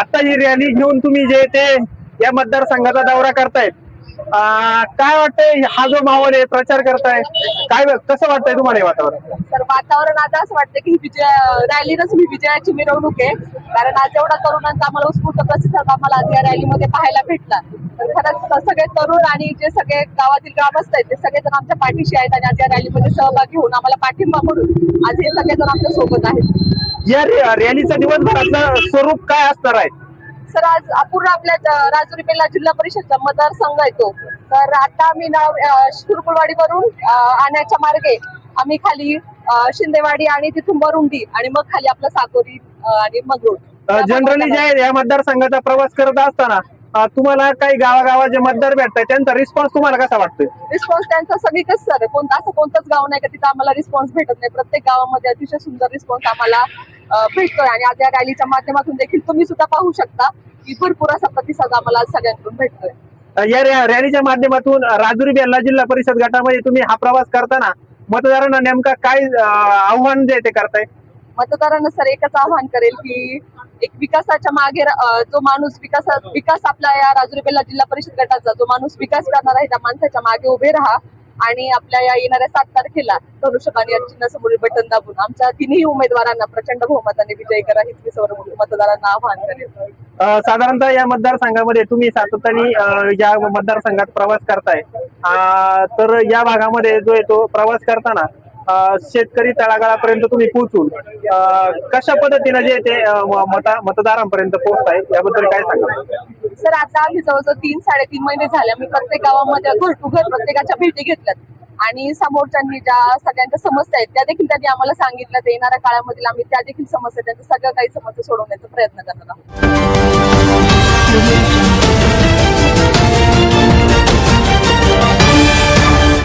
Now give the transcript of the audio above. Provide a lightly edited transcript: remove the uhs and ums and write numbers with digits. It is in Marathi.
आता ही रॅली घेऊन तुम्ही जे ते या मतदारसंघाचा दौरा करतायत, काय वाटतंय हा जो माहोल आहे प्रचार करताय, काय कसं वाटतंय तुम्हाला हे वातावरण? तर वातावरण आता असं वाटतं की रॅलीनच ही विजयाची मिरवणूक आहे. कारण आज एवढा तरुणांचा आम्हाला उत्स्फूर्त प्रतिसाद आम्हाला आज या रॅलीमध्ये पाहायला भेटला. तर खरंच सगळे तरुण आणि जे सगळे गावातील ग्रामस्थ आहेत ते सगळेजण आमच्या पाठीशी आहेत आणि आज या रॅलीमध्ये सहभागी होऊन आम्हाला पाठिंबा म्हणून आज हे सगळेजण आमच्या सोबत आहेत. या रॅलीचं दिवसभराचं स्वरूप काय असणार आहे? सर आज अपूर्ण आपल्या राजुरी बेल्ला जिल्हा परिषदचा मतदारसंघ येतो. तर आता आम्ही शिरकुलवाडीवरून आण्याच्या मार्गे आम्ही खाली शिंदेवाडी आणि तिथून वरुंडी आणि मग खाली आपलं साकोरी आणि मग रोड. जनरली जे या मतदारसंघाचा प्रवास करत असताना तुम्हाला काही गावागावात जे मतदार भेटतात त्यांचा रिस्पॉन्स तुम्हाला कसा वाटतोय? रिस्पॉन्स त्यांचा सगळीकच सर असं कोणतंच गाव नाही का तिथं आम्हाला रिस्पॉन्स भेटत नाही. प्रत्येक गावामध्ये अतिशय सुंदर रिस्पॉन्स आम्हाला भेटतोय आणि आज या रॅलीच्या माध्यमातून देखील तुम्ही सुद्धा पाहू शकता की भरपूर असा प्रतिसाद आम्हाला आज सगळ्यांकडून भेटतोय. या रॅलीच्या माध्यमातून राजुरी बेल्ला जिल्हा परिषद गटामध्ये तुम्ही हा प्रवास करताना मतदारांना नेमका काय आव्हान जे ते करताय? मतदारांना सर एकच आव्हान करेल की एक विकासाच्या मागे जो माणूस विकास आपला या राजुरी बेल्ला जिल्हा परिषद गटाचा जो माणूस विकास करणार आहे त्या माणसाच्या मागे उभे राहा आणि आपल्या या येणाऱ्या 7 तारखेला धनुष्यबाणी चिन्हासमोरील बटन दाबून आमच्या तिन्ही उमेदवारांना प्रचंड बहुमताने विजयी करा हीच मी सर्व मतदारांना आवाहन करेल. साधारणतः या मतदारसंघामध्ये तुम्ही सातत्याने या मतदारसंघात प्रवास करताय, तर या भागामध्ये जो आहे तो प्रवास करताना शेतकरी तळागाळापर्यंत तुम्ही पोहोचून कशा पद्धतीने जे ते मतदारांपर्यंत पोहोचताय याबद्दल काय सांगा? सर आता आम्ही जवळजवळ 3-3.5 महिने झाले आम्ही प्रत्येक गावामध्ये घर टू घर प्रत्येकाच्या भेटी घेतल्यात आणि समोरच्यांनी ज्या सगळ्यांच्या समस्या आहेत त्या देखील त्यांनी आम्हाला सांगितलं. येणाऱ्या काळामध्ये आम्ही त्या देखील समस्या त्यांच्या सगळ्या काही समस्या सोडवण्याचा प्रयत्न करणार आहोत.